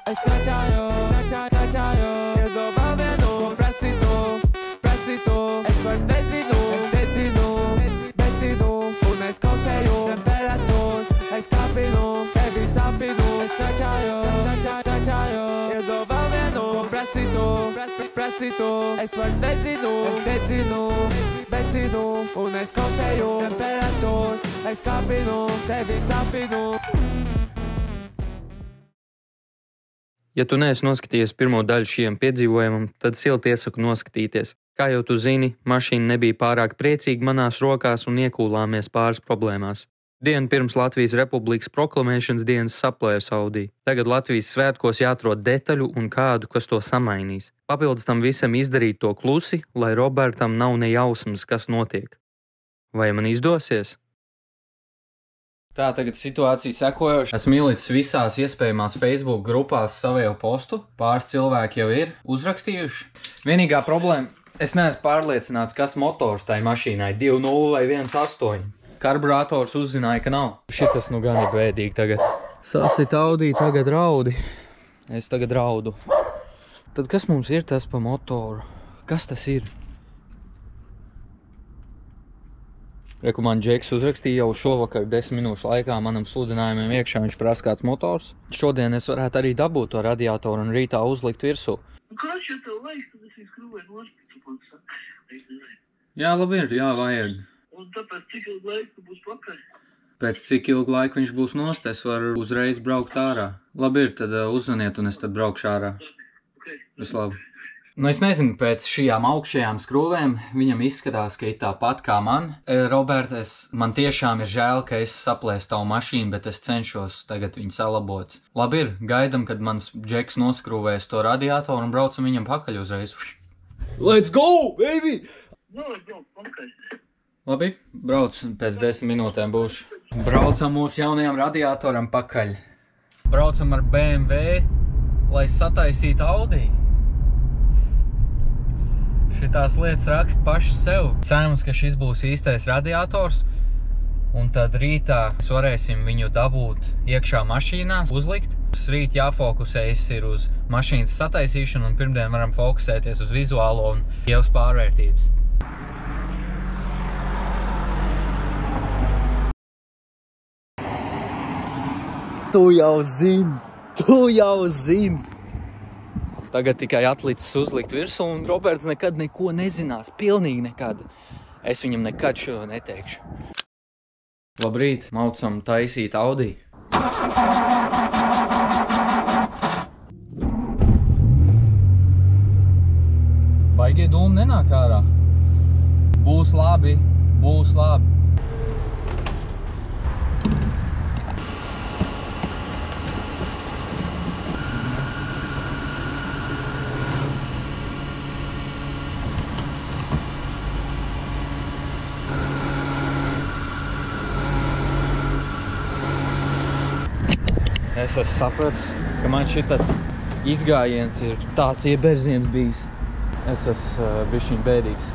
Es cachayo, Iedo valvienu, prestito, es vairs detinu, un es kausēju, temperatūru, es kāpinu, tevi sapinu, es cachayo, Iedo valvienu, prestito, es vairs detinu, un es kausēju, temperatūru, es kāpinu, tevi sapinu. Ja tu neesi noskatījies pirmo daļu šiem piedzīvojumam, tad silti iesaku noskatīties. Kā jau tu zini, mašīna nebija pārāk priecīga manās rokās un iekūlāmies pāris problēmās. Dienu pirms Latvijas Republikas proklamēšanas dienas saplējas Audi. Tagad Latvijas svētkos jāatrod detaļu un kādu, kas to samainīs. Papildus tam visam izdarīt to klusi, lai Robertam nav ne jausmas, kas notiek. Vai man izdosies? Tā tagad situācija sekojoša. Esmu ielicis visās iespējamās Facebook grupās savēju postu. Pāris cilvēki jau ir uzrakstījuši. Vienīgā problēma, es neesmu pārliecināts, kas motors tai mašīnai 2.0 vai 1.8. Karburators uzzināja, ka nav. Šitas nu gan ir bēdīgi tagad. Sasit Audi, tagad raudi. Es tagad raudu. Tad kas mums ir tas pa motoru? Kas tas ir? Reku man Džeks uzrakstīja jau šovakar 10 minūšu laikā manam sludinājumiem iekšā, viņš prasa kāds motors. Šodien es varētu arī dabūt to radiatoru un rītā uzlikt virsū. Kāds jau tev laiks, tad es viņu skrūvēju nospēc? Jā, labi ir, jā, vajag. Un tāpēc cik ilgu laiku būs pakaļ? Pēc cik ilgu laiku viņš būs nost, es varu uzreiz braukt ārā. Labi ir, tad uzzvaniet un es tad braukšu ārā. Vislabāk. Nu, es nezinu, pēc šījām augšējām skrūvēm viņam izskatās, ka ir tāpat kā man. Robert, man tiešām ir žēl, ka es saplēsu tavu mašīnu, bet es cenšos tagad viņu salabot. Labi ir, gaidam, kad mans Džeks noskrūvēs to radiatoru un braucam viņam pakaļ uzreiz. Let's go, baby! Labi, brauc, pēc 10 minūtēm būšu. Braucam mūsu jaunajam radiatoram pakaļ. Braucam ar BMW, lai sataisītu Audi. Šitās lietas rakst paši sev. Cerams, ka šis būs īstais radiators, un tad rītā mēs varēsim viņu dabūt iekšā mašīnā, uzlikt. Rīt jāfokusējas ir uz mašīnas sataisīšanu, un pirmdien varam fokusēties uz vizuālo un ievas pārvērtības. Tu jau zini! Tagad tikai atlicis uzlikt virsū, un Roberts nekad neko nezinās. Pilnīgi nekad. Es viņam nekad šo neteikšu. Labrīt, maucam taisīt Audi. Baigie dūmi nenāk ārā. Būs labi, būs labi. Es esmu sapratis, ka man šitas izgājiens ir tāds ieberziens bijis. Es esmu bišķiņ bēdīgs.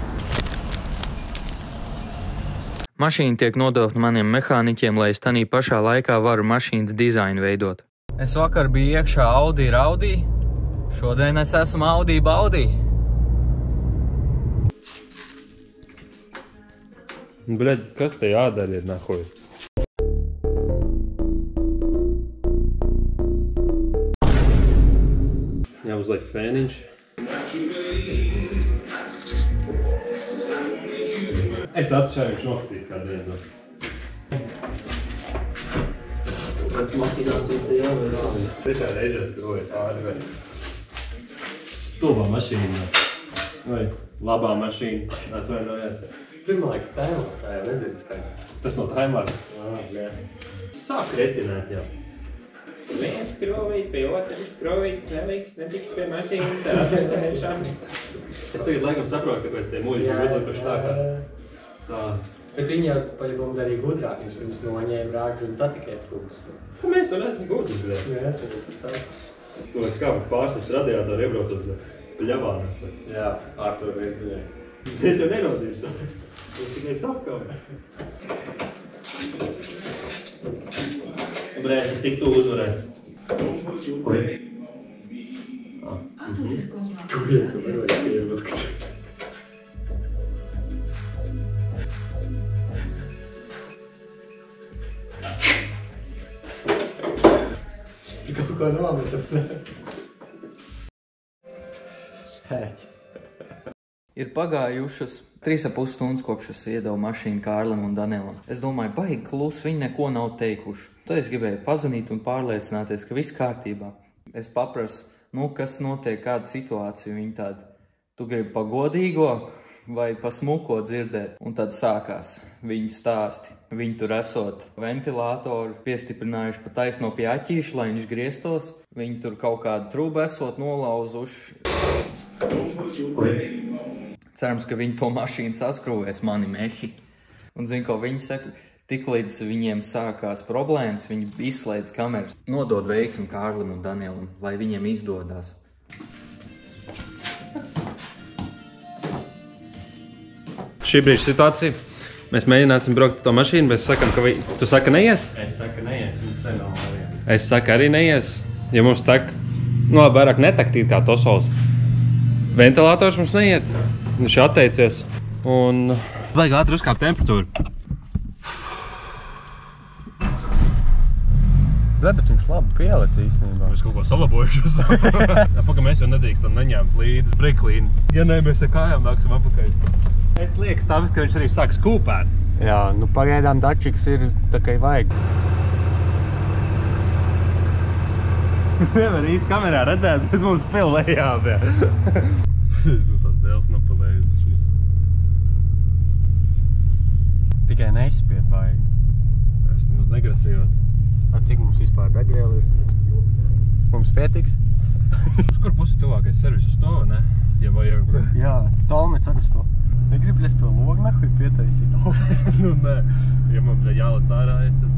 Mašīna tiek nodota maniem mehāniķiem, lai es tanī pašā laikā varu mašīnas dizainu veidot. Es vakar biju iekšā Audi Raudī, šodien es esmu Audi Baudī. Bļaļ, kas te jādara ir, nahuj? Jāuzliek fēniņš. Es atšāju, viņš nokritīs kādu dienu. Pēc maķinācijas te jāvēr. Trešā reizē skrūvēju pāri vai stulbā mašīna. Vai labā mašīna. Atvainojās. Tur, man liekas, tēmums, jā, nezinu skaļi. Tas no taimāra. Jā. Sāk retinēt jau. Viens skrūvīt, pie otras skrūvītas neliks, netiks pie mašīnas ar atstēšanu. Es tagad laikam saprotu, ka pēc tie muļi ir uzlikuši tā, ka tā. Bet viņi jau paļabam darīja gudrāk, viņš pirms noņēma rākļu un tā tikai trūks. Mēs vēl esam gudri, bet. Jā, tad tas sāk. Man liekas, kā pārsas radiātoru iebrauc uz pļavānu. Jā, Artur virdziņai. Es jau nerodīšu. Es tikai sakam. Brēs, es tik tu uzvarēju. Tu jau tu vari pievilkt. Tu kaut ko nometu. Sēķi. Ir pagājušas 3,5 stundas kopš es iedevu mašīnu Kārlim un Danielam. Es domāju, baigi klus, viņi neko nav teikuši. Tad es gribēju pazvanīt un pārliecināties, ka viss kārtībā. Es paprasu, kas notiek, kāda situācija, viņi tādi, tu gribi pa godīgo vai pa smuko dzirdēt? Un tad sākās viņu stāsti. Viņi tur esot ventilātoru piestiprinājuši pa taisno pie aķīša, lai viņš griestos. Viņi tur kaut kādu trūbu esot nolauzuši. Cerams, ka viņi to mašīnu saskrūvēs, mani mehi. Un zinu, ko viņi saka, tik līdz viņiem sākās problēmas, viņi izslēdz kameras. Nodod veiksmi Kārlim un Danielam, lai viņiem izdodās. Šī brīža situācija. Mēs mēģināsim braukt to mašīnu, mēs sakam, ka tu saka neies? Es saku neies, te nav variants. Es saku arī neies. Ja mums tak, vairāk netaktīt kā tosols. Ventilators mums neiet. Viņš atteicies. Un vajag ātri uzkāpt temperatūru. Bet viņš labi pielic īstenībā. Mēs kaut ko salabojušas. Pagam mēs jau nedrīkstam neņēmt līdzi breklīnu. Ja ne, mēs ar kājām nāksim apakaļ. Es liekas tāpēc, ka viņš arī sāk skūpēt. Jā, pagaidām dačiks ir tā kā vajag. Nevar īsti kamerā redzēt, bet mums pilnējām, jā. Mums tās dēls nopelējas šis. Tikai neizspied vajag. Es nemaz negrasījos. Cik mums vispār degviela ir? Mums pietiks? Uz kur pusi tuvākais servis uz to, ne? Ja vajag. Jā, Talmets arī uz to. Negribu es to logu nahuj pietaisīt augstu. Nē, ja man jālec ārā ir, tad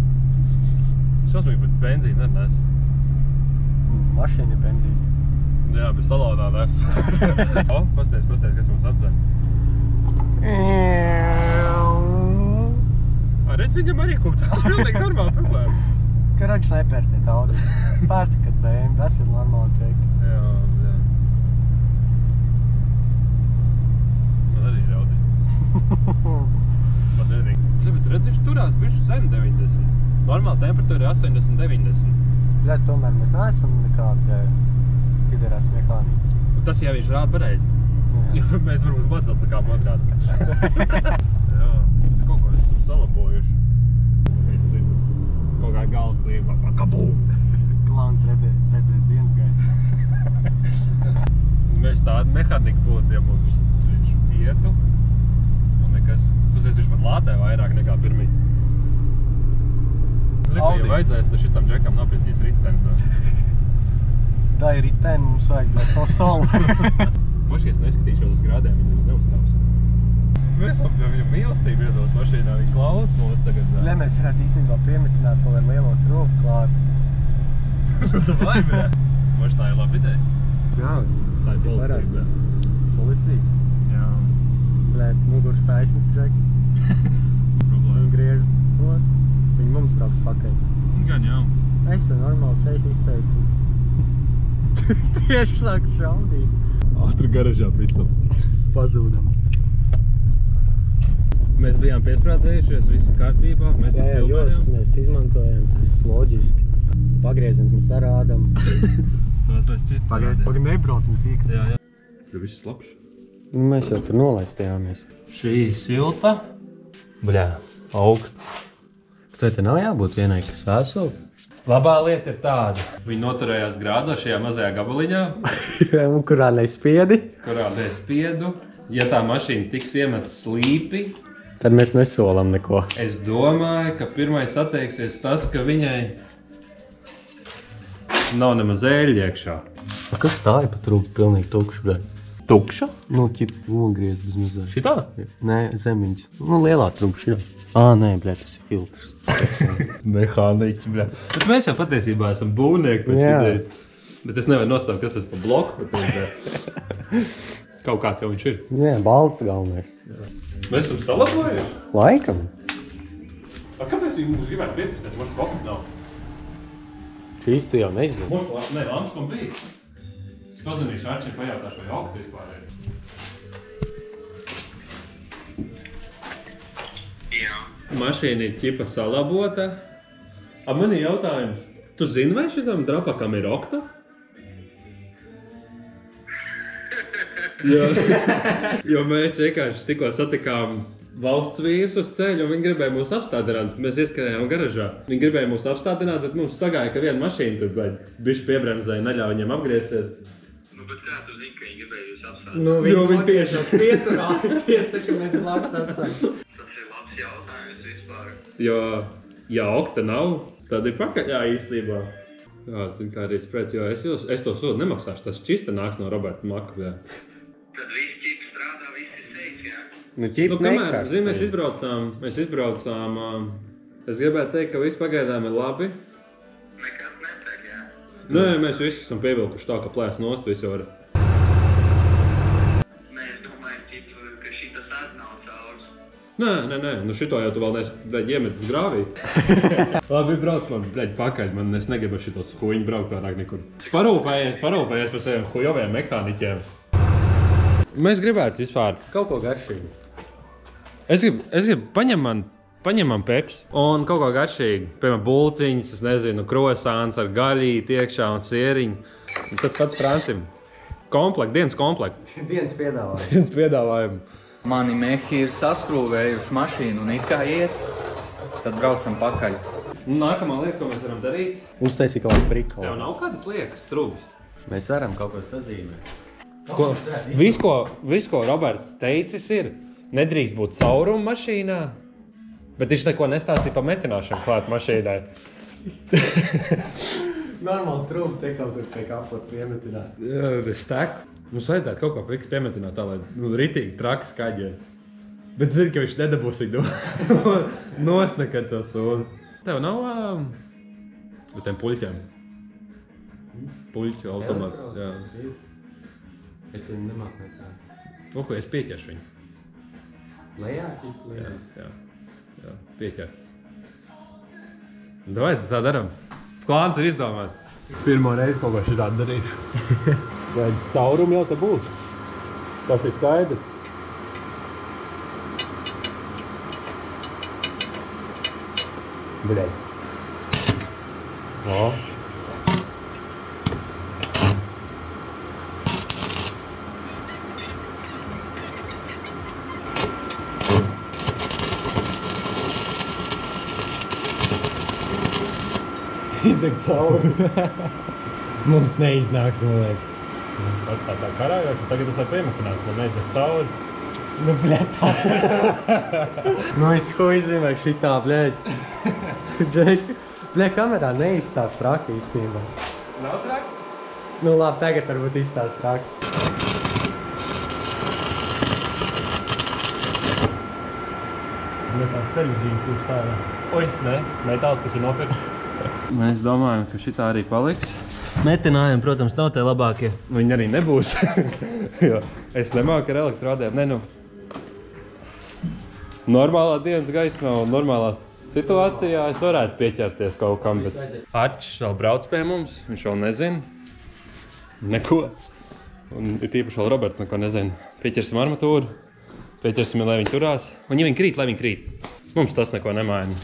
šausmīgi, bet benzīna arī nes. Mašīna ir benzīnīgs. Jā, bet salonā nes. Pasties, kas mums apdzen. Redz, viņam arī kaut tā pilnīgi normāla problēma. Ka raģis nepērciet Audi. Pērcikat BMW, tas ir normāli teikt. Jā. Man arī ir Audi. Man arī. Bet redz, viņš turās bišķi zem 90. Normāla temperatūra ir 80-90. Bļaļ, tomēr mēs neesam nekādi piderās mehāniķi. Tas jau viņš rāda pareizi. Jo mēs varbūt badzat tā kā modrāt. Jā, mēs kaut ko esam salabojuši. Kaut kā gals blība, pakabūm! Klauns redzēs dienas gaisu. Mēs tādi mehānika būtu, ja mums viņš ietu. Un nekas, uzreiz viņš pat lātē vairāk nekā pirmī. Ja vajadzēs, tad šitam džekam napistīs riteni. Tā ir riteni, mums vajag to soli. Mošies neskatīšos uz grādiem, viņi mums neuzstāvs. Mēs viņam mīlestību iedos mašīnā, viņi klaus mūs tagad. Ļa, mēs varētu īstenībā piemitināt kaut ar lielo trūku klāt. Vai, bē? Moši tā ir laba ideja. Jā, Tā ir policija, bē. Policija. Jā. Bļa, mugurs taisnes džeki. Viņi griež nost. Viņi mums brauks pakaļ. Gan jau. Es jau normāli sejas izteiksim. Tieši sāk šaudīt. Ātri garažā visam. Pazūdam. Mēs bijām piesprādzējušies, viss ir kārtībā. Jā, jost mēs izmantojam, tas loģiski. Pagrieziens mēs arī ādam. Tos mēs čist parādījām. Pagaid nebrauc mēs īkritīs. Jā. Tur viss labs. Mēs jau tur nolaistījāmies. Šī silta. Bļā, augsta. Tev te nav jābūt vienai, kas vēsuli? Labā lieta ir tāda. Viņi noturējās grādā šajā mazajā gabaliņā. Kurā nespiedi? Kurā nespiedu. Ja tā mašīna tiks iemetas slīpi, tad mēs nesolam neko. Es domāju, ka pirmais atteiksies tas, ka viņai nav nemaz ēļi iekšā. Kas tā ir pa trūku pilnīgi tukšu, bļa? Tukša? Ķip nogriez bez mazā. Šitā? Nē, zemiņas. Lielā trūka šitā. Nē, bļa, tas ir filtrs. Mehāniķi, bļa. Bet mēs jau patiesībā esam būvnieki pēc idejas. Bet es nevaru nosaukt, kas tas pa bloku. Kaut kāds jau viņš ir. Jā, balts galvenais. Mēs esam salabojuši? Laikam. Kāpēc viņi mums gribētu piepistēt? Man kaut nav. Šīs tu jau nezinu. Nē, lamps man bija. Pazvanīšu Arčiem, pajautāšu, vai augsts vispār ir. Jā. Mašīna ir ķipa salabota. Man ir jautājums. Tu zini, vai šitam drapakam ir okta? Jo mēs vienkārši tikko satikām valsts vīrus uz ceļu, un viņi gribēja mūs apstādināt. Mēs ieskrējām garažā. Viņi gribēja mūs apstādināt, bet mums sagāja, ka viena mašīna tad bišķi piebremzēja, neļauj viņiem apgriezties. Nu, bet kā tu zini, ka viņi gribēja jūs apstāt? Nu, viņi tiešām pieturāja, ka mēs labs esam. Tas ir labs jautājums vispār. Jo, ja okta nav, tad ir pakaļā īstībā. Jā, zinu, kā arī sprēc, jo es to sodu nemaksāšu. Tas čista nāks no Roberta Maka. Jā. Tad viss ķips strādā, viss ir safe, jā? Nu, ķipa Kamēr, zini, mēs izbraucām, es gribētu teikt, ka viss pagaidām ir labi. Nekas netek, jā? Nē, mēs visi esam pievilkuši tā, ka plēs nost visu var. Nē, es domāju, ķip, ka šitas arī nav caurs. Nē, nu šito jau tu vēl neesi, bļaļ, iemetis grāvī. Labi, brauc man, bļaļ, pakaļ, es negribu šitos huiņu braukt vairāk nekur. Parūpējies par saviem hujoviem mehāniķiem. Mēs gribētu vispār. Kaut ko garšīgu. Es gribu paņemam peps un kaut ko garšīgu. Piemēram, bulciņas, es nezinu, krosāns ar gaļīti iekšā un sieriņu. Un tas pats Francim. Dienas komplekts. Dienas piedāvājumu. Dienas piedāvājumu. Mani mehi ir saskrūvējuši mašīnu un it kā iet, tad braucam pakaļ. Nākamā lieta, ko mēs varam darīt. Uztaisīt kaut kāds prikolu. Tev nav kādas liekas strūbis? Mēs varam kaut ko sazīmēt. Viss, ko Roberts teicis ir, nedrīkst būt caurumu mašīnā, bet viņš neko nestāstīja par metināšanu klāt mašīnai. Normāli trūp te kaut kur pie kapota piemetināt. Jā, bez teku. Mums vajadzētu kaut ko priekš piemetināt tā, lai ritīgi traki skaļie. Bet zini, ka viņš nedabūs viņu nost nekad to soli. Tev nav ar tiem puļķiem? Puļķu automāts, jā. Es viņu nemāku nekā. Lūk, es pieķeršu viņu. Lejā, ķip, lejā. Jā, pieķer. Davai, tā daram. Plāns ir izdomāts. Pirmo reizi kaut ko šitādu darīšu. Vai caurumi jau te būs? Tas ir skaidrs. Bļaļ. O. Izdeg cauri. Mums neiznāks, man liekas. Tā karājās, un tagad es var piemetināt, man neizdeg cauri. Nu, bļaļ, tās ir. Nu, es huizi vai šitā, bļaļ. Bļaļ, kamerā neizstās traki īstenībā. Nav traki? Nu, labi, tagad varbūt izstās traki. Nu, tā ceļu zīme kūst tādā. Oi, ne, metāls, kas ir nopirkt. Mēs domājam, ka šitā arī paliks. Metinājumi, protams, nav tie labākie. Viņi arī nebūs, jo es nemāku ar elektrodēm. Ne, nu, normālā dienas gaismā un normālā situācijā es varētu pieķerties kaut kam, bet Arčs vēl brauc pie mums, viņš vēl nezina neko. Un ir tīpaši vēl Roberts neko nezina. Pieķersim armatūru, pieķersim, lai viņi turās. Un ja viņi krīt, lai viņi krīt. Mums tas neko nemaina.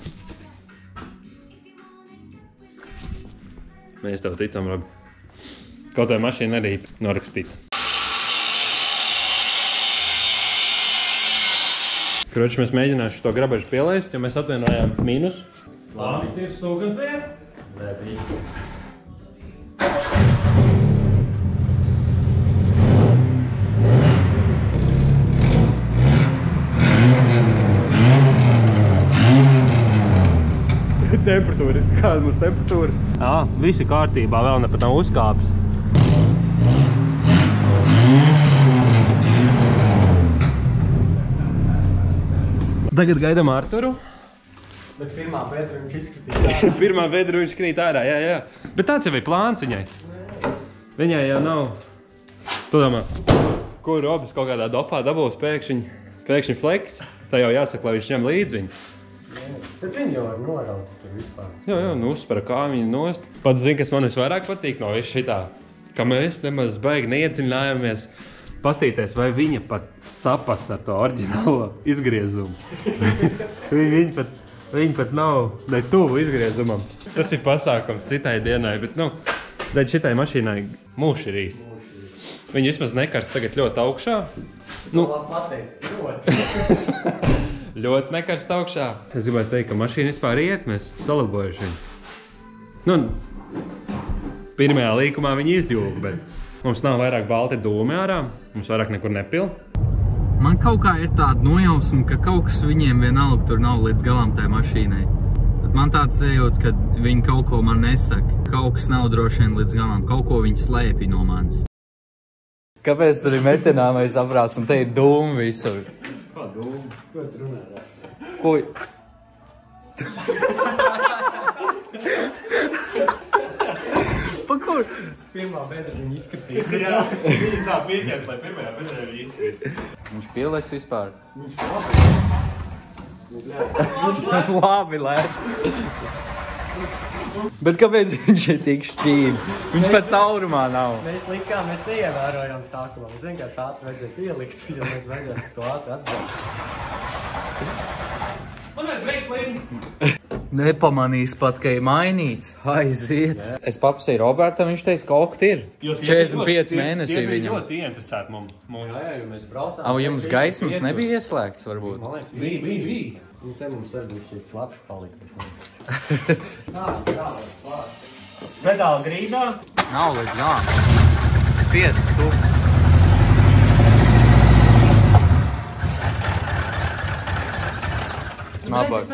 Mēs tev ticam, Robi. Kaut vai mašīna arī norakstīta. Kroči, mēs mēģināšu to grabažu pielaist, jo mēs atvienojām mīnus. Plānis ir sūgans iet? Nē, bija. Temperatūra. Kāda mums temperatūra? Jā, visi kārtībā, vēl ne pat nav uzkāpis. Tagad gaidām Arturu. Bet pirmā bedra viņš izskatīs. Pirmā bedra viņš krīt ārā, jā. Bet tāds jau ir plāns viņai. Viņai jau nav. Tu domā, ko Robis kaut kādā dopā dabūs pēkšņi fleks, tā jau jāsaka, lai viņš ņem līdz viņu. Bet viņi jau var noraut tur vispār. Jā, nu uzspara kāmiņu nost. Pats zini, kas man visvairāk patīk no visu šitā. ka mēs nemaz baigi neiedziļinājāmies pastīties, vai viņa pat sapas ar to oriģinālo izgriezumu. Viņa pat nav ne tuvu izgriezumam. Tas ir pasākums citai dienai, bet, redz, šitai mašīnai mūši ir īsti. Viņa vismaz nekarst tagad ļoti augšā. Ļoti nekarst augšā. Es gribētu teikt, ka mašīna vispār iet, mēs salabojuši viņu. Pirmajā līkumā viņi izjūga, bet mums nav vairāk balti dūmi ārā, mums vairāk nekur nepil. Man kaut kā ir tāda nojausma, ka kaut kas viņiem vienalga tur nav līdz galam tai mašīnai. Bet man tāds sajūta, ka viņi kaut ko man nesaka. Kaut kas nav droši vien līdz galam, kaut ko viņi slēpj no manis. Kāpēc tur ir metināmais aprāts un te ir dūmi visur? Kā dūmi? Ko tu runā? Ko? Pa kur? Pirmā bedra viņa izskatīs. Jā, viņa tā pieķert, lai pirmajā bedra viņa izskatīs. Viņš pieliks vispār? Labi, lēc. Bet kāpēc viņš ir tik šķīvi? Viņš pat caurumā nav. Mēs neievērojām sākumā. Mēs vienkārši ātri vajadzētu ielikt, jo mēs vajadzētu to ātri atbraukt. Man vajag veikt līni. Nepamanīs pat, ka ir mainīts. Aiziet. Es paprasīju Robertam, viņš teica, ka okt ir. 45 mēnesī viņam. Tie bija ļoti ieinteresēti mums. Jā, jo mēs braucām. Au, jums gaismas nebija ieslēgts, varbūt? Man liekas, bija. Un te mums arī šķiet slapši palika. Pedāli grīdā? Nav līdz galam. Spied, tu. Nabaks.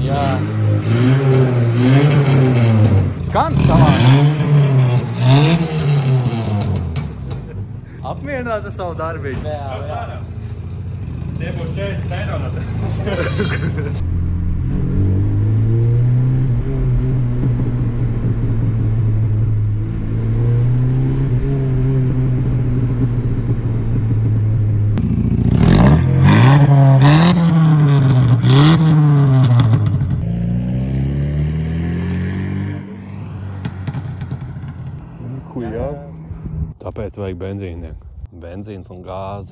Jā. Skan savā. Apmierināta savu darbību. Jā. Tie būs 40 eiro no tas. Tāpēc vajag benzīnieku. Benzīns un gāze.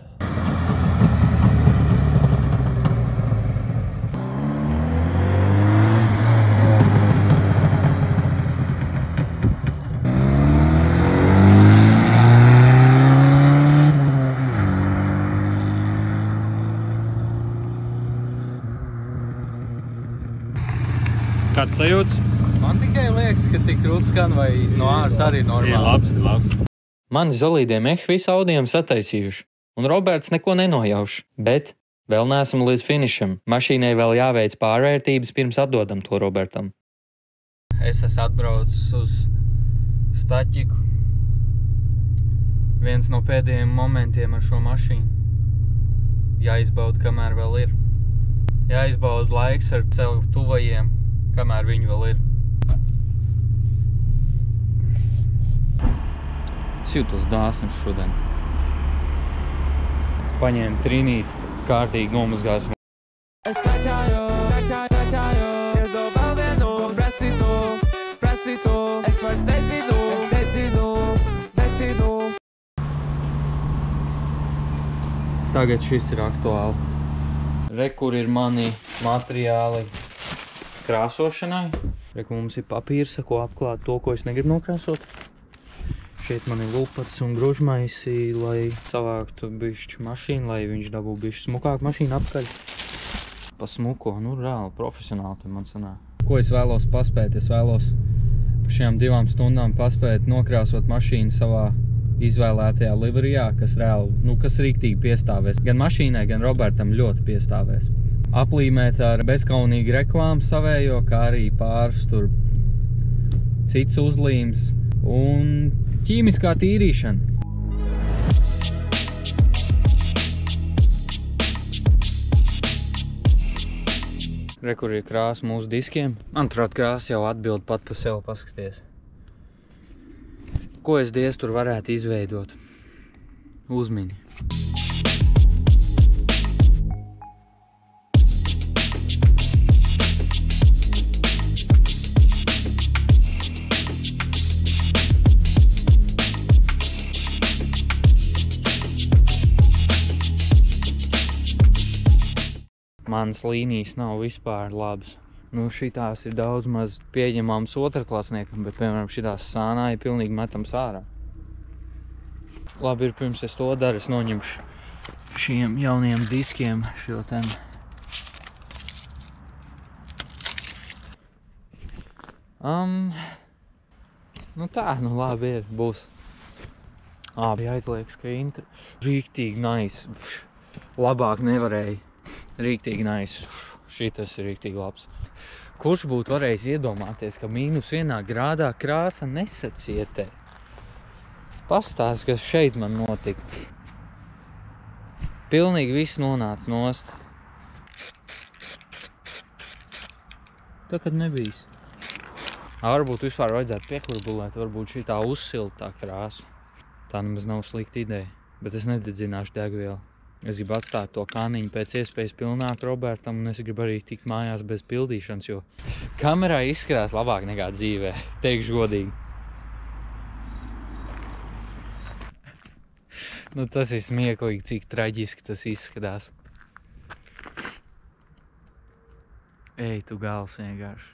Kāds sajūts? Man tikai liekas, ka tik krūts skan vai no āras arī normāli. Ir labs. Mani zolīdie mehi visu audiem sataisījuši, un Roberts neko nenojauš, bet vēl neesam līdz finišam. Mašīnai vēl jāveic pārvērtības pirms atdodam to Robertam. Es esmu atbraucis uz Staķiku. Viens no pēdējiem momentiem ar šo mašīnu. Jāizbauda, kamēr vēl ir. Jāizbauda laiks ar sev tuvajiem, kamēr viņi vēl ir. Es jūtos dāsns šodien. Paņēmu trinīti, kārtīgi nomazgāsim. Es kačāju, es vēl vienu, prasītu, es vairs necinu. Tagad šis ir aktuāli. Re, kur ir mani materiāli krāsošanai. Re, kur mums ir papīrs, ko apklāt to, ko es negribu nokrāsot. Šeit man ir lupats un gružmaisi, lai savāktu bišķu mašīnu, lai viņš dabū bišķu smukāku mašīnu apkaļ. Pa smuko, reāli, profesionāli te man sanāk. Ko es vēlos paspēt? Es vēlos pa šajām 2 stundām paspēt nokrāsot mašīnu savā izvēlētajā liverijā, kas reāli, kas rīktīgi piestāvēs. Gan mašīnai, gan Robertam ļoti piestāvēs. Aplīmēt ar bezkaunīgu reklāmu savējo, kā arī pāris tur cits uzlīmes un ķīmiskā tīrīšana. Re, kur ir krāsa mūsu diskiem. Manuprāt, krāsa jau atbild pat pa sev, paskaties. Ko es diez tur varētu izveidot? Uzmini. Manas līnijas nav vispār labas. Nu, šitās ir daudz maz pieņemams otrklasniekam, bet, piemēram, šitās sānā ir pilnīgi metams ārā. Labi, ir pirms es to daru, es noņemšu šiem jauniem diskiem šo ten. Nu tā, nu labi ir, būs. Bija aizliekas, ka rīktīgi nice. Labāk nevarēja. Rīktīgi nice. Šitas ir rīktīgi labs. Kurš būtu varējis iedomāties, ka -1 grādā krāsa nesacietē? Pastāst, kas šeit man notika. Pilnīgi viss nonāca nost. Tā, kad nebijis. Varbūt vispār vajadzētu piekurbulēt, varbūt šitā uzsilta tā krāsa. Tā nemaz nav slikta ideja, bet es nededzināšu degvielu. Es gribu atstāt to kāniņu pēc iespējas pilnāk Robertam, un es gribu arī tikt mājās bez pildīšanas, jo kamerā izskatās labāk nekā dzīvē, teikšu godīgi. Nu, tas ir smieklīgi, cik traģiski tas izskatās. Ej, tu gals vienkārši.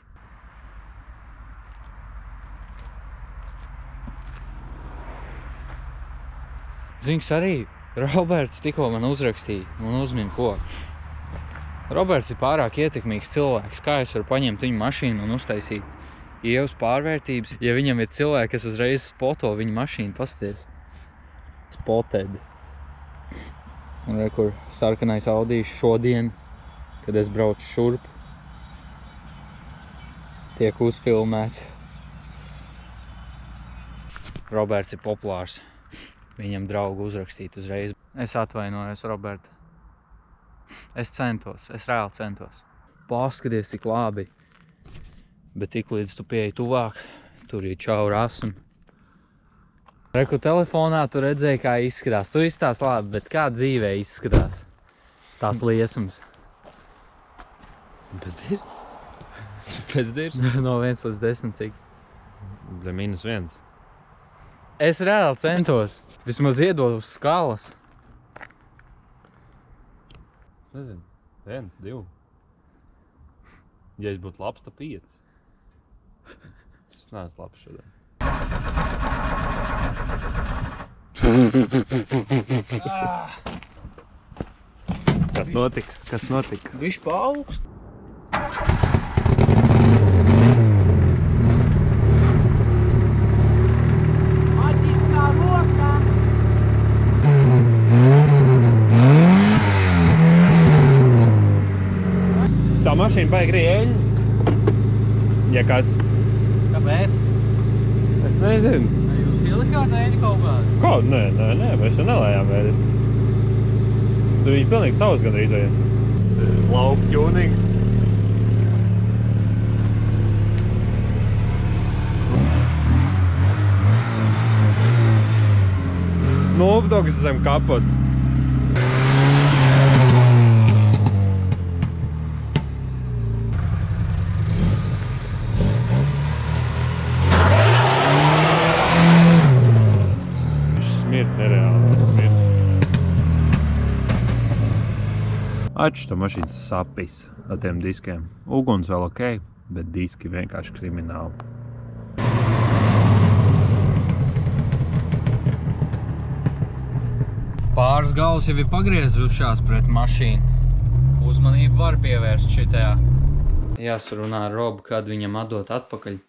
Ziniks arī, Roberts tikko man uzrakstīja un uzmin ko. Roberts ir pārāk ietekmīgs cilvēks, kā es varu paņemt viņu mašīnu un uztaisīt ievas pārvērtības, ja viņam ir cilvēki, kas uzreiz spoto viņu mašīnu, pasties. Spotted. Un kur sarkanais Audi šodien, kad es braucu šurp, tiek uzfilmēts. Roberts ir populārs. Viņam draugu uzrakstīt uzreiz. Es atvainojos, Roberta. Es reāli centos. Paskaties, cik labi. Bet tik līdz tu pieeji tuvāk, tur ir čau rasum. Reku telefonā tu redzēji, kā izskatās. Tu izskatās labi, bet kā dzīvē izskatās? Tās liesums. Bez dirs? Bez dirs? No 1 līdz 10 cik? -1. Es reāli centos. Vismaz iedod uz skalas. Es nezinu. 1, 2. Ja es būtu labs, tad 5. Es neesmu labs šodien. Kas notika? Kas notika? Viņš pa augstu. Tā mašīna baigi rieļ. Ja kas? Kāpēc? Es nezinu. Jūs ielikāt ēļu kaut kādu? Kaut? Nē, mēs jau nelējām ēļu. Tur viņi pilnīgi savs gandrīz vai. Lauku ķūnings. Snoop Dogs zem kapota. Atšķi to mašīnas sapis ar tiem diskiem. Uguns vēl ok, bet diski vienkārši krimināli. Pāris galvas jau ir pagriezušās pret mašīnu. Uzmanību var pievērst šitajā. Jāsarunā ar Robu, kad viņam atdot atpakaļ.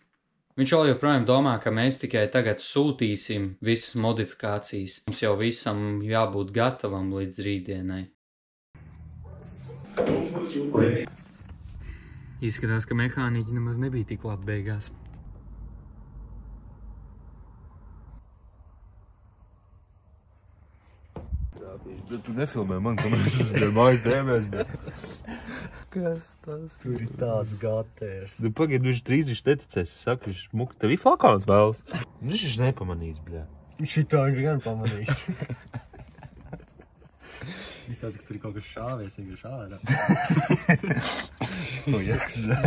Viņš vēl joprojām domā, ka mēs tikai tagad sūtīsim visas modifikācijas. Mums jau visam jābūt gatavam līdz rītdienai. Izskatās, ka mehāniķi nemaz nebija tik labi beigās. Bet tu nefilmē man, ka mēs uzgāju mājas drēbēs, bet... Kas tas? Tur ir tāds gatērs. Nu, pagaid, viņš drīz neticēs. Es saku, viņš muka, tev ir flakons vēlas. Viņš nepamanīs, bļā. Šitā viņš gan pamanīs. Izstāsta, ka tur ir kaut kas šāvies, vienkārši ārā.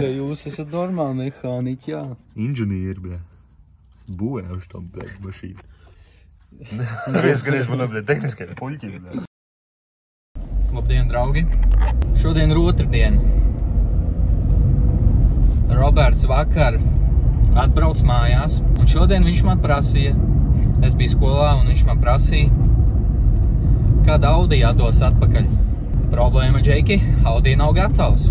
Ja jūs esat normāli mehāniķi, jā. Inženieri, bļā. Būvējuši tam, bļā, mašīnu. Neviens, ka es man, bļā, tehniskajā puļķī, bļā. Labdien, draugi! Šodien ir otrdiena. Roberts vakar atbrauc mājās, un šodien viņš man prasīja, es biju skolā, un viņš man prasīja, kad Audi jādos atpakaļ. Problēma, Džeki, Audi nav gatavs.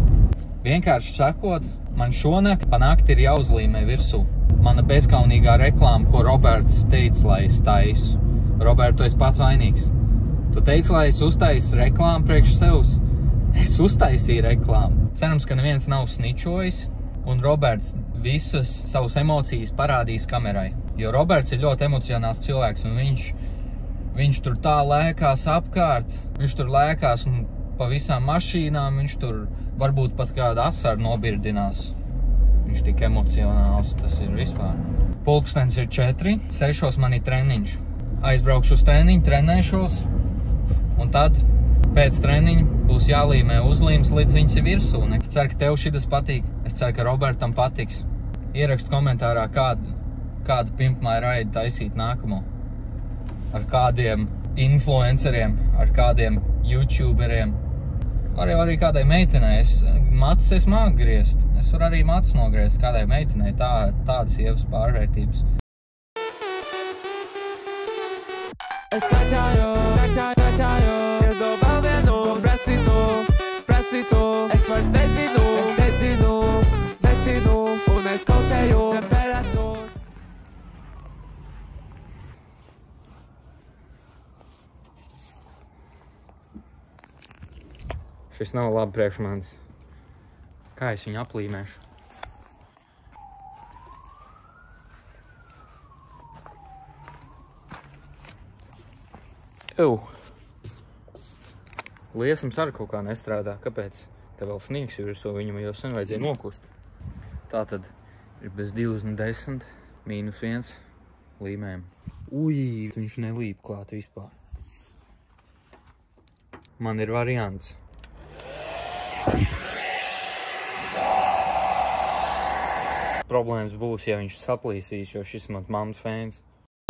Vienkārši sakot, man šonakt pa nakti ir jāuzlīmē virsū. Mana bezkaunīgā reklāma, ko Roberts teica, lai es taisu. Robert, tu esi pats vainīgs. Tu teici, lai es uztaisu reklāmu priekš sevs. Es uztaisīju reklāmu. Cerams, ka neviens nav sničojis, un Roberts visas savas emocijas parādīs kamerai. Jo Roberts ir ļoti emocionāls cilvēks, un viņš tur tā lēkās apkārt, viņš tur lēkās un pa visām mašīnām, viņš tur varbūt pat kādu asaru nobirdinās. Viņš tik emocionāls, tas ir vispār. Pulkstens ir 4, 6 man ir treniņš. Aizbraukšu uz treniņu, trenēšos, un tad pēc treniņa būs jālīmē uzlīmes, līdz viņas ir virsū. Es ceru, ka tev šitas patīk. Es ceru, ka Robertam patiks. Ierakstu komentārā, kādu pimpmāju raidi taisīt nākamo. Ar kādiem influenceriem, ar kādiem youtuberiem. Arī kādai meitenei. Matus es māku griezt. Es varu arī matus nogriezt kādai meitenei. Tādas sievas pārvērtības. Es kačāju, iedo vēl vienu, prasītu, es vairs nezinu, un es kaučēju temperatūru. Šis nav labi priekš manis. Kā es viņu aplīmēšu? Liesums arī kaut kā nestrādā. Kāpēc? Te vēl sniegs ir virsū, viņam jau sen vajadzēja nokust. Tātad ir bez 20, -1 līmēm. Viņš nelīp klāt vispār. Man ir variants. Problēmas būs, ja viņš saplīsīs, jo šis mans mammas fēns.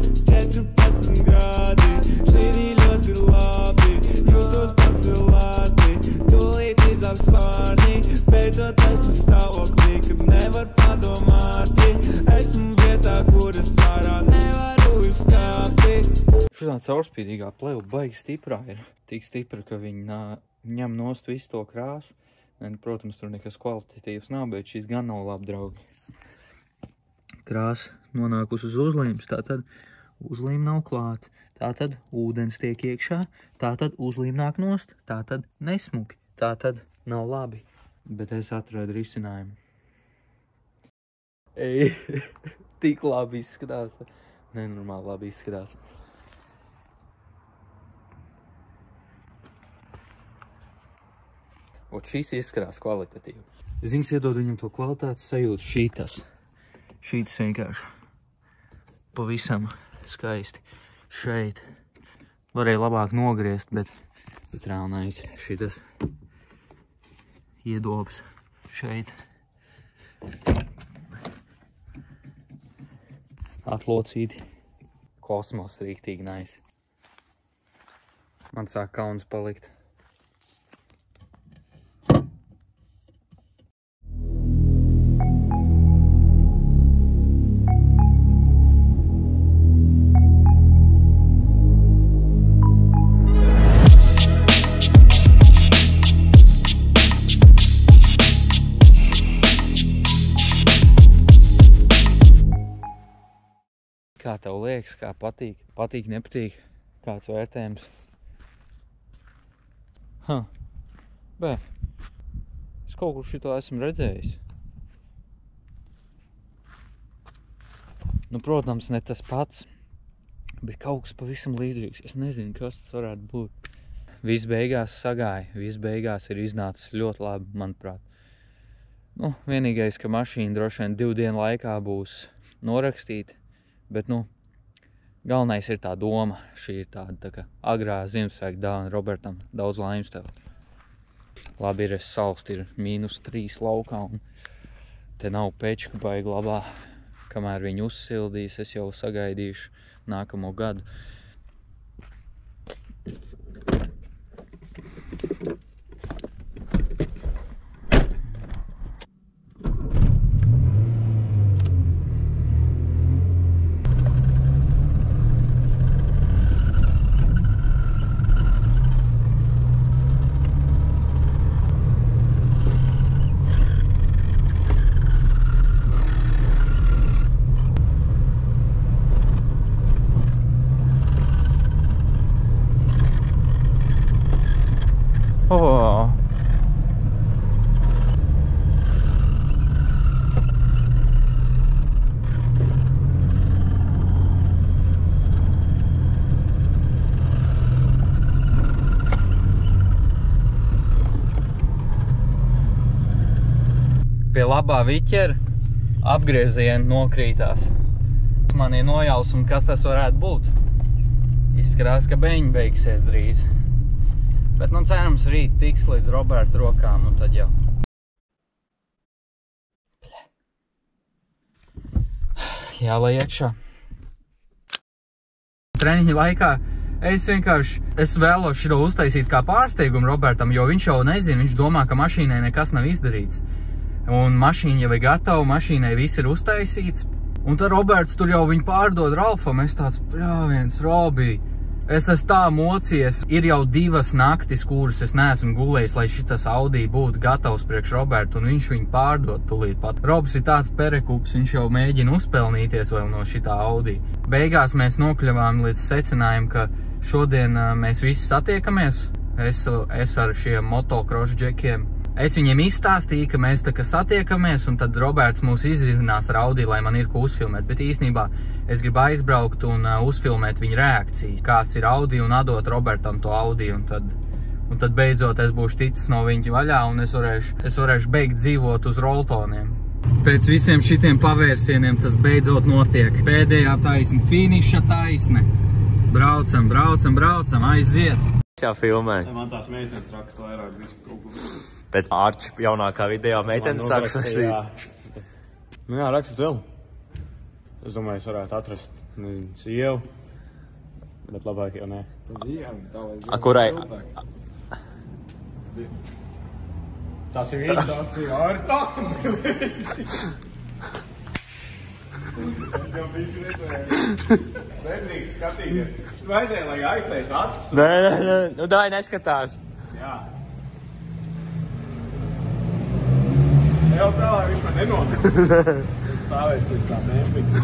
14 grādi, šķīri ļoti labi, jūtos pacelāti, tūlīt izāk spārni, beidzot esmu stāvoklī, kad nevar padomāti, esmu vietā, kuras ārā nevaru izkāpti. Šitā caurspīdīgā pleva baigi stiprā ir. Tik stipra, ka viņi ņem nost visu to krāsu. Protams, tur nekas kvalitatīvs nav, bet šis gan nav labi, draugi. Krāsa nonākusi uz uzlīmes, tātad uzlīme nav klāta. Tātad ūdens tiek iekšā, tātad uzlīme nāk nost, tātad nesmuki, tātad nav labi. Bet es atradu risinājumu. Tik labi izskatās. Nenormāli labi izskatās. Ot šīs izskatās kvalitatīvi. Zins iedod viņam to kvalitātes sajūtu šītas. Šītas vienkārši pavisam skaisti. Šeit varēja labāk nogriezt, bet rānais šitas iedobs šeit. Atlocīti. Kosmos rīktīgi nice. Man sāk kauns palikt. Kā tev liekas, kā patīk? Patīk, nepatīk? Kāds vērtējums? Es kaut kur šito esmu redzējis. Protams, ne tas pats, bet kaut kas pavisam līdzīgs. Es nezinu, kas tas varētu būt. Viss beigās sagāja, viss beigās ir iznācis ļoti labi, manuprāt. Vienīgais, ka mašīna droši vien 2 dienu laikā būs norakstīta. Bet, galvenais ir tā doma. Šī ir tāda tā kā agrā Ziemassvētku dāvana Robertam. Daudz laimes tev. Labi ir, salst ir -3 laukā un te nav pečka baigi labā. Kamēr viņi uzsildīs, es jau sagaidīšu nākamo gadu. Pie labā viķera apgrieziena nokrītās. Man ir nojausma, kas tas varētu būt. Izskatās, ka beņi beigsies drīz. Bet, nu, cerams, rīt tiks līdz Roberta rokām, un tad jau. Jālai iekšā. Treniņa laikā es vēlos šito uztaisīt kā pārsteigumu Robertam, jo viņš jau nezina, viņš domā, ka mašīnai nekas nav izdarīts. Un mašīna jau ir gatava, mašīnai viss ir uztaisīts. Un tad Roberts tur jau viņu pārdod Ralfam, es tāds, viens Robi, es esmu tā mocies, ir jau 2 naktis, kuras es neesmu gulējis, lai šitas Audi būtu gatavs priekš Robertu, un viņš viņu pārdod tulīt pat. Robs ir tāds perekups, viņš jau mēģina uzpelnīties vēl no šitā Audi. Beigās mēs nokļuvām līdz secinājumu, ka šodien mēs visi satiekamies, es ar šiem motocross džekiem. Es viņiem izstāstīju, ka mēs tā kā satiekamies, un tad Roberts mūs izvizinās ar Audi, lai man ir ko uzfilmēt. Bet īstenībā es gribu aizbraukt un uzfilmēt viņa reakcijas, kāds ir Audi, un atdot Robertam to Audi, un tad beidzot es būšu ticis no viņa vaļā, un es varēšu beigt dzīvot uz roltoniem. Pēc visiem šitiem pavērsieniem tas beidzot notiek. Pēdējā taisne, finiša taisne. Braucam, aiziet. Jā, filmē. Man tās meitenes raksta vairāk visu krugu. Pēc Arča jaunākā video meitenes sāks rakstīt. Nu jā, rakstīt vēl. Es domāju, es varētu atrast, nezinu, sievu. Bet labāk jau nē. Kurai? Tas ir viņa, tas ir Arta. Nedrīkst skatīties. Vajadzēja, lai aiztais acis. Nē, nu davai neskatās. Jā. Jau tālāk viņš man nenodod. Stāvēt pēc tā nēpīgi.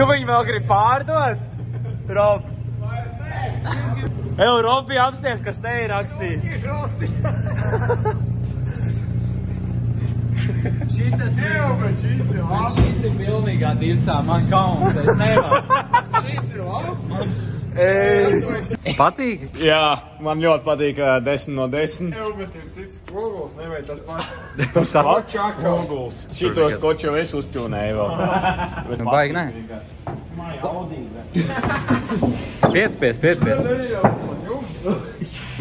Tu viņu vēl gribi pārdot? Rob. Eju, Rob bija apsties, kas te ir rakstīts. Šis ir pilnīgā dirsā, man kauns, es nevaru. Šis ir labs. Patīk? Jā, man ļoti patīk 10 no 10. Jā, bet ir cits spoguls, nevajag tas pats. Tas pats spoguls. Šitos koču es uzķūnēju vēl. Nu, baigi, nē. Pietupies.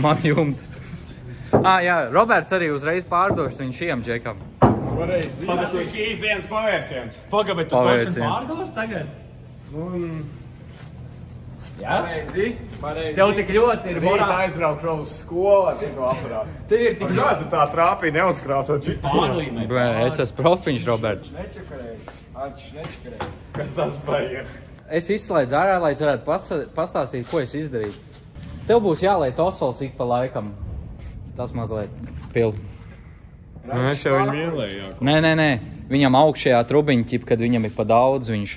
Man jumt. Jā, Roberts arī uzreiz pārdošs viņu šiem džekam. Tas ir šīs dienas pavērsiens. Pagabet, tu točam pārdos tagad? Jā? Pareizi. Tev tik ļoti ir Rīt aizbraukt vēl uz skolu ar cito aparātu. Tev ir tik ļoti. Tu tā trāpī neuzkrāsot šitu. pārlīmē. Es esmu profiņš, Roberts. Nečakarēji. Arčs nečakarēji. Kas tas baigi? Es izslēdzu ārā, lai es varētu pastāstīt, ko es izdarīju. Tev būs jāliet osols ik pa laikam. Tas mazliet pil. Es jau viņu mīlēju. Nē. Viņam augšējā trubiņa, kad viņam ir pa daudz, viņš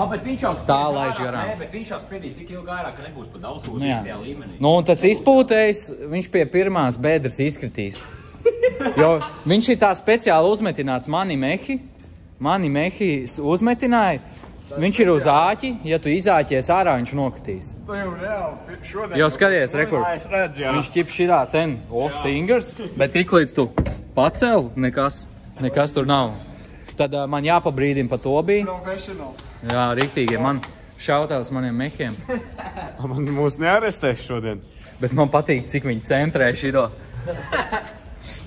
Bet viņš jau tā laiž garām. Bet viņš jau spiedīs tik ilgi ārā, ka nebūs pa daudz uz īstajā līmenī. Nu, un tas izpūtējs, viņš pie pirmās bedres izkritīs. Jo viņš ir tā speciāli uzmetināts mani mehi uzmetināja. Viņš ir uz āķi, ja tu izāķies ārā, viņš nokritīs. Tā jau reāli šodien. Jo skaties, rekur, viņš ķip šitā ten stingers, bet tik līdz tu pacēl, nekas tur nav. Tad man jāpabrīdina pa to bija. Professional. Jā, riktīgi, man šautās maniem mehiem. Man mūs nearestēs šodien. Bet man patīk, cik viņi centrē šito.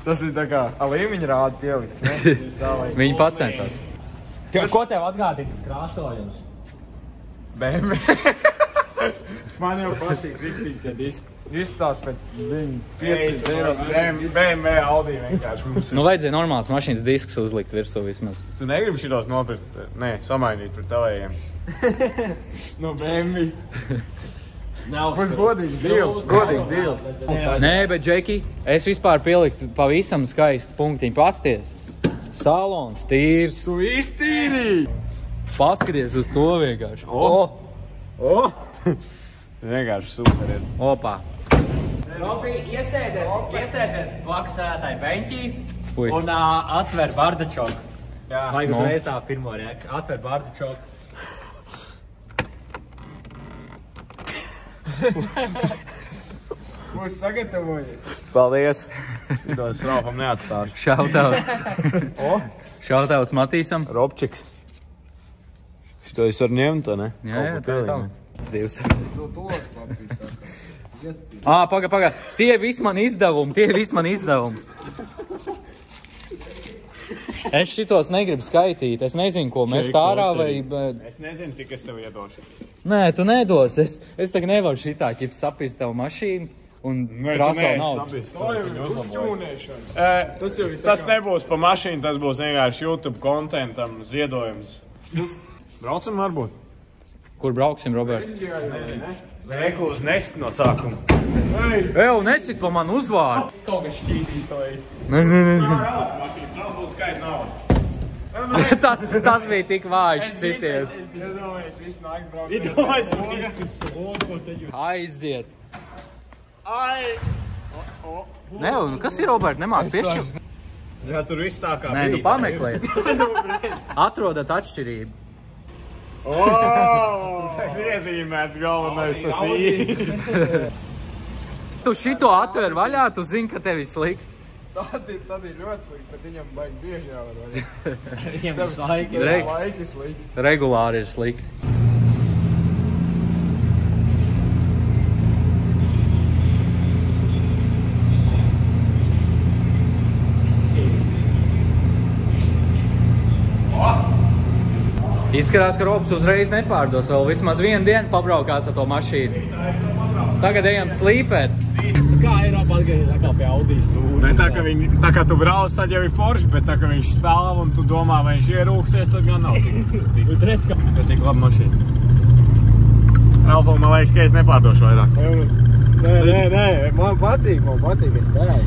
Tas ir tā kā līmeņa rāda pielikt, ne? Viņi pacentās. Ko tev atgādina tas krāsojums? BMW. Man jau patīk riktīgi, kad izstāst pēc 500 BMW Audi vienkārši mums. Nu, vajadzēja normāls mašīnas disks uzlikt virsū vismaz. Tu negribi šitos nopirkt? Nē, samainīt par tavējiem. No BMW. Būs godīgs dīls. Nē, bet, Džeki, es vispār pieliktu pavisam skaistu punktiņu pasties. Salons, tīrs. Tu iztīrīji! Paskaties uz to vienkārši. Vienkārši super ir. Opā. Robi, iesēdies blakus sēdētāji beņķī Ui. un atver bardačoku. Vajag Nu. uzreiz tā pirmo reakciju. Atver bardačoku. Būs sagatavojies. Paldies. Tos Ralfam neatstāšu. Šautauts Matīsam. Robčiks. Šito es varu ņemt, ne? Jā, tā ir tā. Divs. Paga. Tie visi man izdevumi. Es šitos negribu skaitīt. Es nezinu, ko mēs ārā vai... Es nezinu, cik es tev iedošu. Nē, tu nedos. Es tagad nevaru šitā ķip sapist tavu mašīnu un prasā naudu. Tas nebūs pa mašīnu, tas būs vienkārši YouTube kontentam ziedojums. Braucam varbūt? Kur brauksim, Robert? Veikls nesit no sākuma. Eju, nesit pa manu uzvārdu. Kaut kas šķītīs to īt. Tas bija tik vājš sitiens. Aiziet. Nē, kas ir, Robert? Nemāk piešķirt? Jā, tur viss tā kā Nē, nu pameklēt. Atrodat atšķirību. Iezīmēts galvenais tas īsti. Tu šito atver vaļā, tu zini, ka tev ir slikti. Tad ir ļoti slikti, bet viņam baigi bieži jāvar vaļā. Viņam uz laiki. Laiki slikti. Regulāri ir slikti. Izskatās, ka Robs uzreiz nepārdos, vēl vismaz vienu dienu pabraukās ar to mašīnu. Tagad ejam slīpēt. Kā ir atgriezā kā pie Audi stūras? Tā kā tu brauc, tad jau ir forši, bet tā kā viņš stāv un tu domā, vai viņš ierūksies, tad gan nav tik. Bet redz, ka... Bet tik laba mašīna. Ralfam, man liekas, ka es nepārdošu vairāk. Nē, man patīk, es spēju.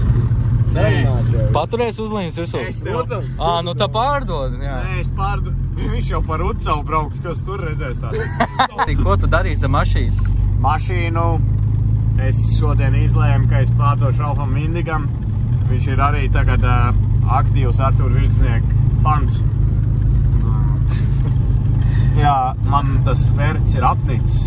Paturēs uzlīņas virsū. Nu tā pārdod, jā. Nē, es pārdodu. Viņš jau par Ucavu brauks, kas tur redzēs tās. Ko tu darīsi ar mašīnu? Mašīnu es šodien izlēmu, ka es pārdošu Ralfam Vindigam. Viņš ir arī tagad aktīvs Artūra Virdznieku fans. Jā, man tas vērts ir apnicis.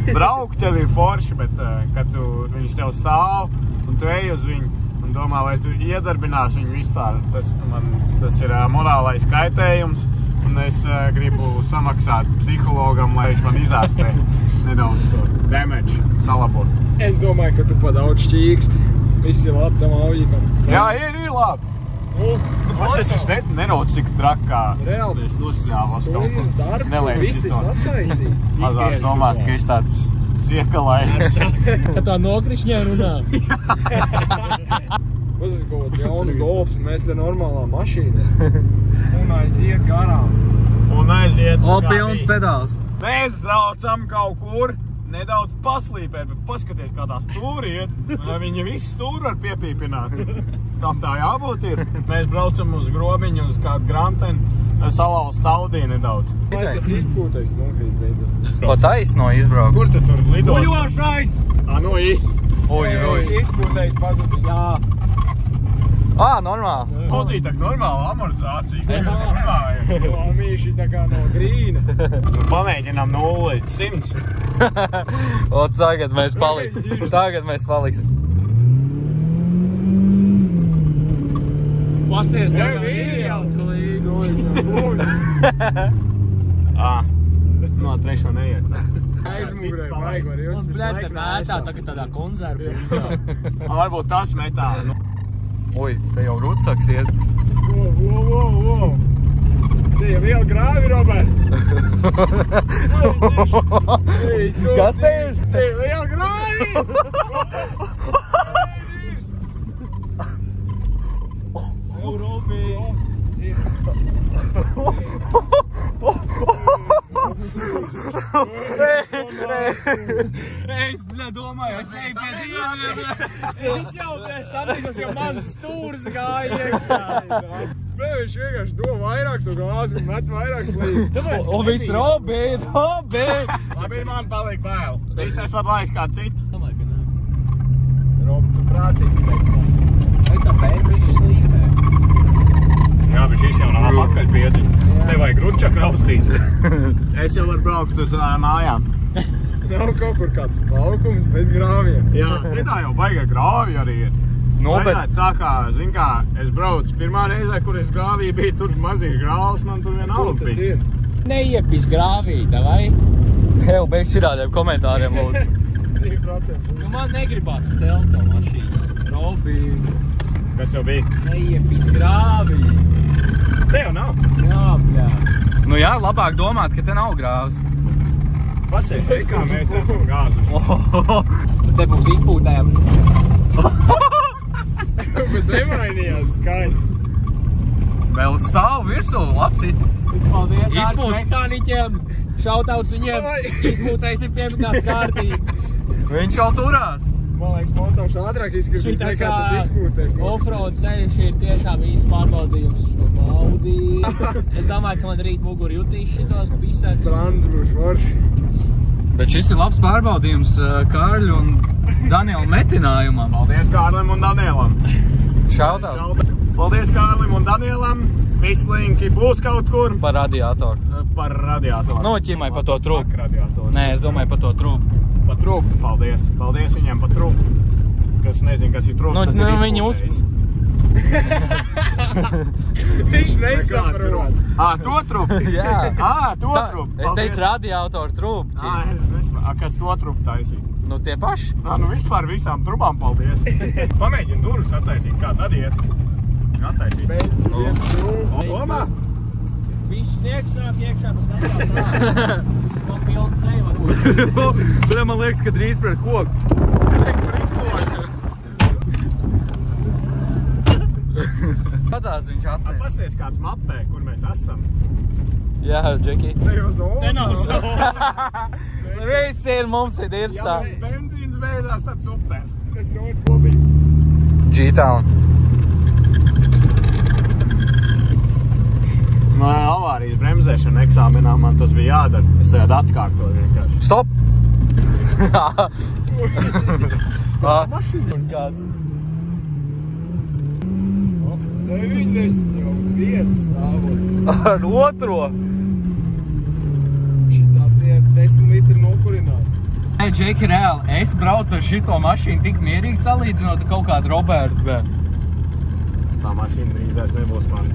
Braukt tev ir forši, bet kad viņš tev stāv un tu ej uz viņu un domā, vai tu iedarbinās viņu vispār, tas ir morālais kaitējums. Un es gribu samaksāt psihologam, lai viņš man izārstē nedaudz to damage salabot. Es domāju, ka tu pa daudz šķīksti. Viss ir labi tam aujikam. Jā, ir labi. Es esmu nerodz cik trakā. Reāli. Es nosļāvos kaut ko. Darbs, viss ir sataisīt. Mazāk domās, ka es tāds siekalājs. Ka tā nokrišņā runā. Tas ir kaut jauni golfs, mēs te normālā mašīna. Un aiziet garām. Pilns pedāls. Mēs braucam kaut kur nedaudz paslīpēt, bet paskaties, kā tā stūri iet. Viņa visu stūri var piepīpināt. Kam tā jābūt ir? Mēs braucam uz grobiņu, uz kādu granteni, salauz taudī nedaudz. Vai tas izpūtais nokrīt beidzot? Pa taisno izbrauks. Kur tu tur lidos? Uļošais! Oi. Izpūtais pazuda, jā. Normāli. Kodī tak normāla amortizācija. Es domāju. Mīši tā kā no grīna. Pamēģinām 0 līdz 100. Tagad mēs paliksim. Pasties, tā kā ir jau tu līdzi. No trešo neiet. Aizmugurē vajag var jūs. Bļēt, te mētā, tādā konzervu. Varbūt tas metā. Oi, te jau rucaks iet. Wow. Te jau vēl grāvi, Robert. Kas te ir? Te jau vēl grāvi. Es, domāju, es eju pie Dievam. Es jau samīgos, jo mans stūrs gāja iekšā. Nē, viņš vienkārši do vairāk to gāzi un met vairāk slīd. Un viss Robi! Labi, man paliek bail. Viss es var laiks kā citu. Domāju, ka nē. Robi, tu prātīgi teikt. Es ap pērbišķi slīpē. Jā, bet šis jau nav pakaļ piedziņa. Te vajag rudčak raustīt. Es jau varu braukt uz mājām. Nav kaut kur kāds laukums bez grāviem. Jā, te tā jau baigā grāvi arī ir. Bet... Tā kā, zin kā, es braucu pirmā reizē, kur es grāvī biju, tur mazīgi grāvs, man tur vienalga bija. Neiepis grāvī, davai? Jau bez širādiem komentāriem, lūdzu. 100%. Nu, man negribās celt to mašīnu. Robi. Kas jau bija? Neiepis grāvī. Te jau nav. Jā, bļā. Nu jā, labāk domāt, ka te nav grāvs. Pasies, kā mēs esam gāzuši. Te būs izpūtējām. Bet nemainījās skaļi. Vēl stāv virsū, labs ir. Paldies ārču mehāniķiem. Šautauts viņiem. Izpūtējs ir piemināts kārtīgi. Viņš jau turās. Man liekas, montāšu ātrāk izskatīt, nekā tas izpūtēs. Offroad ceļš ir tiešām īsts pārbaudījums. Šo baudīju. Es domāju, ka man rīt muguri jutīs šitos pisaks. Strands būs forši. Bet šis ir labs pārbaudījums Kārļu un Daniela metinājumam. Paldies Kārlim un Danielam. Šautāt. Paldies Kārlim un Danielam. Visi linki būs kaut kur. Par radiātoru. Par radiātoru. Noķimai pa to trūku. Radiātoru. Nē, es domāju pa to trūku. Pa trūku, paldies. Paldies viņiem pa trūku. Kas nezinu, kas ir trūku, tas ir izpūtējis. Viņš nesaprot. To trupu? Jā. To trupu. Es teicu radiātoru trupu. Es nesmu. Kas to trupu taisīja? Nu tie paši. Nu vispār visām trubām paldies. Pamēģini durvis attaisīt, kā tad iet. Attaisīt. Omā? Viss sniegs nāk iekšā, tas nekā man pilna seja. Tur man liekas, ka drīz pret koku. Patās viņš atvēr. Pasties kāds mapē, kur mēs esam. Jā, Džeki. Te jau zona. Te nav zona. Viss ir, mums ir Ja irsā. mums benzīns beidzās, tad super. Tas ir kopīgi. G-Town. Avārijas bremzēšana eksāmenā man tas bija jādara. Es tajādi atkārtoju vienkārši. Stop! Mašīnas kāds. 90 jau uz vietas stāvot. Ar otro! Šitā tie 10 litri nokurinās. Nē, Džeki, reāli, es braucu ar šito mašīnu tik mierīgi salīdzinot kaut kādu Roberts, bet... Tā mašīna drīz vairs nebūs man.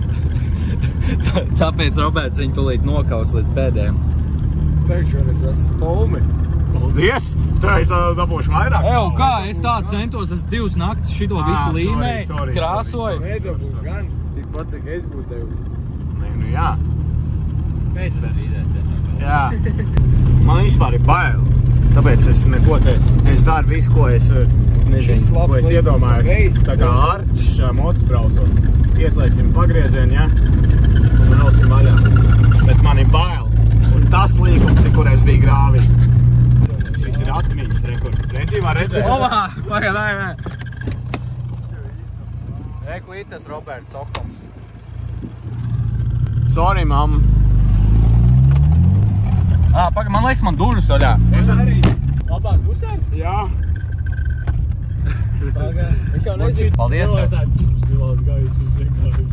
Tāpēc Roberts viņu tūlīt nokaus līdz pēdējiem. Teikšu, es esmu stolmi. Paldies! Tā es dabūšu vairāk. Ew, kā es tā centos, es 2 naktis šito visu līmēju, krāsoju. Nedabūs gan, tikpat, cik es būtu devis. Nē, nu jā. Pēc strīdēties. Jā. Man vispār ir bail. Tāpēc es neko te, es daru visu, ko es, nezinu, ko es iedomājos. Tā kā Arčs mots braucot. Ieslēgsim pagriezienu, ja? Un velsim vaļā. Bet man ir bail. Un tas līgums, kur es biju grāvī. Šis ir atmiņas rekords. Redzījumā redzēt? Omā! Pagad, nē. Eklītes Roberts Okoms. Sorry, mam. Pagad, man liekas, man durvis vaļā. Es arī. Labās pusēs? Jā. Pagad. Es jau nezinu. Paldies tev. Zilās gaisas vienkārši.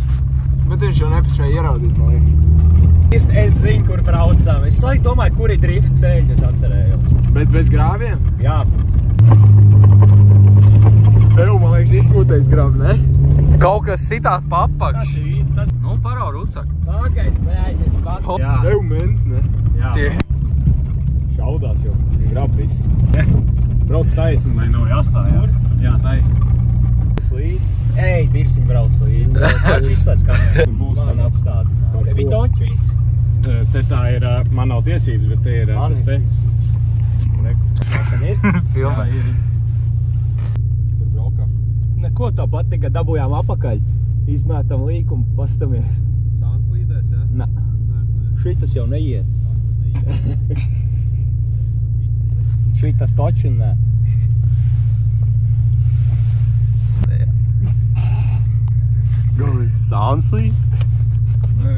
Bet viņš jau nepaspēja ieraudzīt, man liekas. Es zinu, kur braucām. Es laiku domāju, kur ir drift ceļi, es atcerējos. Bet bez grāviem? Jā. Eju, man liekas, izpūtais grāvi, ne? Kaut kas sitās pa apakš. Tas Nu, parau rucak. pagaid, bēj, es pats. Jā. Eju, ment, ne? Jā. Tie. Šaudās jau, grab viss. Brauc taisni, lai nav jāstājās. Jā, taisni. Līdz. Ej, dirsim brauc līdz. Viņš izslēdz kamerā. Būs man apstādi. Te bija toķi viss. Te tā ir, man nav tiesības, bet te ir tas te. Mašana ir? Filmē. Tur braukā. Neko tāpat tikai dabūjām apakaļ. Izmētam līkumu, pastamies. Sāns līdēs, jā? Nā. Šitas jau neiet. Šitas toči nē. Galvenais sāns līd.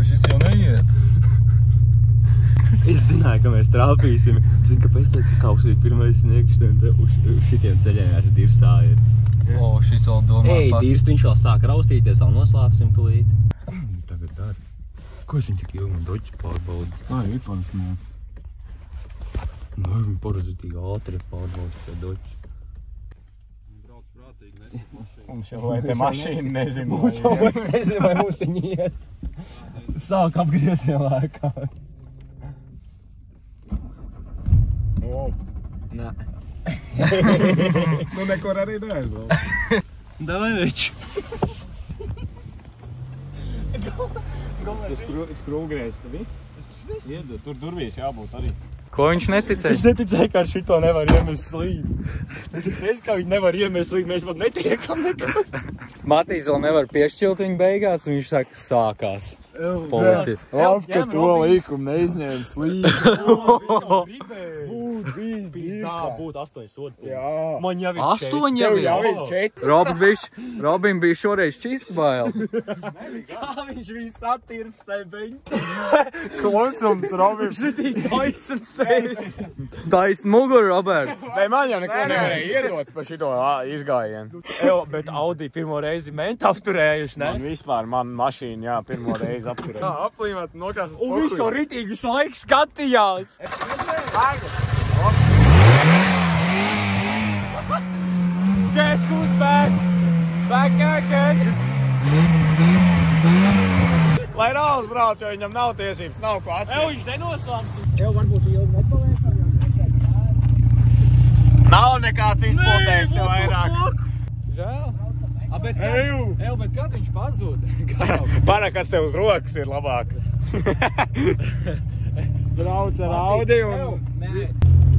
Šis jau neiet. Es zināju, ka mēs trāpīsim. Zinu, kāpēc teicu, ka Kauslīgi pirmais sniegšana te uz šitiem ceļiem ar dirsā ir. O, šis vēl domā pats. Ej, dirst, viņš vēl sāk raustīties, vēl noslāpsim tūlīt. Tagad dari. Ko es viņu tik ilgi man doķis pārbaudu? Ai, vipans nāk. Nu, viņi parazītīgi ātri pārbaudas tie doķis. Brauc prātīgi, nesat mašīnu. Mums jau vai te mašīna nezinu. Mums jau vairs nezinu, vai mums viņi iet. Sāk apgriezien lēkā. Nē. Nu, nekur arī neaizvēl. Davai veči. Tas skrūgrēs tevi? Iedod, tur durvīs jābūt arī. Ko viņš neticēja? Viņš neticēja, ka ar šito nevar iemest slīd. Es teicu, ka viņi nevar iemest slīd, mēs pat netiekam nekur. Matīs vēl nevar piešķilt viņu beigās, un viņš saka, sākās. Policija. Labi, ka to līkumu neizņēma slīd. Būt 8 sodi. Jā. Man jau ir 8 jau ir 4. Robim bija šoreiz čist bail. Kā viņš viss attirps tai beņķi? Klusums, Robim. Šitī taisn sevi. Taisn muguru, Roberts. Vai man jau neko nevarēja iedot par šito izgājienu? Bet Audi pirmo reizi mentu apturējuši, ne? Man vispār, man mašīna, jā, pirmo reizi apturēja. Aplīmēt nokāsat Un viņš to ritīgi laiku skatījās. Cash goes back. Back. Lai Rauls brauc, jo viņam nav tiesības, nav ko atcīt. Viņš nenoslāms. Varbūt ilgi nepaliek. Nav nekāds izpotējs te vairāk. Žēl. Bet kad viņš pazūd? Parakas tev uz rokas ir labāk. Brauc ar Audi un...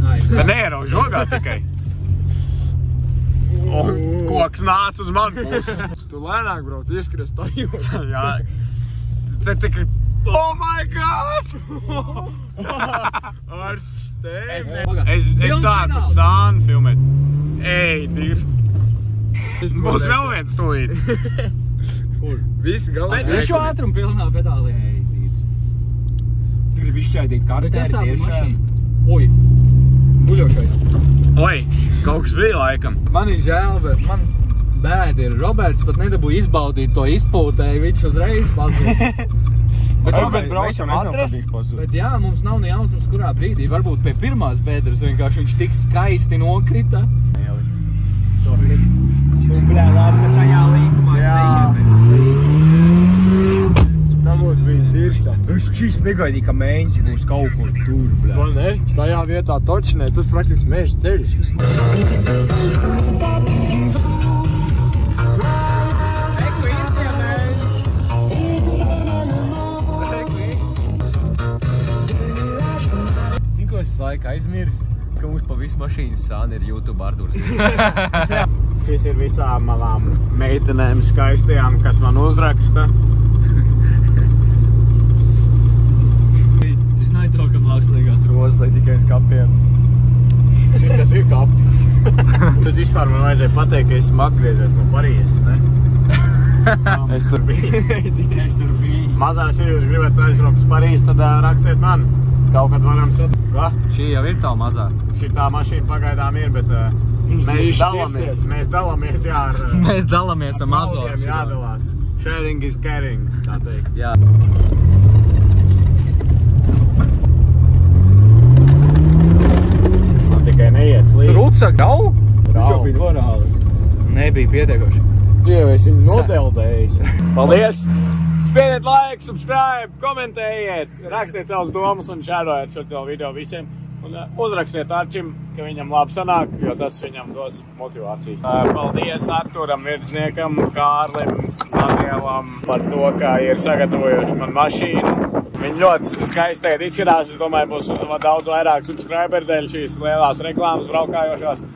Bet neierauž žogā tikai. Un koks nāc uz mani pusi. Tu lēnāk brauc, ieskries tajot. Jā. Te tikai... Oh my God! Es sāku sānu filmēt. Ej, dirst. Būs vēl viens stūlīt. Kur? Visi galā. Viņš šo ātrumu pilnā pedālī. Tu gribi izšķaidīt kartēri tiešām. Oi, buļošais. Oi, kaut kas bija laikam. Man ir žēl, bet man bēda ir. Roberts pat nedabūja izbaudīt to izpūtēju, viņš uzreiz pazūd. Bet braucam atrast. Bet jā, mums nav ne jausmas, kurā brīdī. Varbūt pie pirmās bēdras vienkārši viņš tik skaisti nokrita. Un blē, labi, ka tajā līkumā Tā būtu bija dirsta. Viņš šīs negaidīja, ka mēņķi būs kaut kur tur, blē. Man ne? Tajā vietā točinē, tas praktiski meža ceļš. Zin, ko es laiku aizmirst, ka mums pa visu mašīnas sāni ir YouTube Arturs. Šis ir visām manām meitenēm skaistajām, kas man uzraksta. Tas nav tā, ka mākslīgās rozes, lai tikai uz kapiem. Šitas ir kapis. Tad vispār man vajadzēja pateikt, ka esmu atgriezies no Parīzes, ne? Es tur biju. Mazās, ja jūs gribat aizbraukt uz Parīzi, tad rakstiet man. Kaut kad varam sadarbot. Šī jau ir tā mazā. Šitā mašīna pagaidām ir, bet mēs dalāmies, jā, ar... Mēs dalāmies ar mazo. Jādalās. Sharing is caring, tā teikt. Jā. Man tikai neiet slīd. Ruca gau? Viņš jau bija morāli. Nebija pietiekoši. Dievu, es viņu nodeldējis. Paldies! Spiediet like, subscribe, komentējiet, rakstiet savus domas un šērojiet šo video visiem. Un uzrakstiet Arčim, ka viņam labi sanāk, jo tas viņam dos motivācijas. Paldies Arturam Virdzniekam, Kārlim, Danielam par to, kā ir sagatavojuši man mašīnu. Viņi ļoti skaisti tagad izskatās, es domāju, būs daudz vairāk subscriberi dēļ šīs lielās reklāmas braukājošās.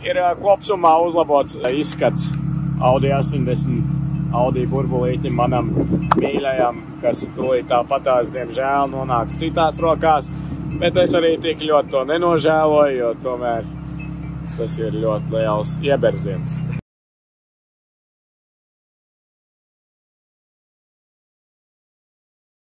Ir kopsumā uzlabots izskats Audi 80. Audi burbulītim manam mīļajam, kas tūlīt tāpatās, diemžēl, nonāks citās rokās, bet es arī tik ļoti to nenožēloju, jo tomēr tas ir ļoti liels ieberziens.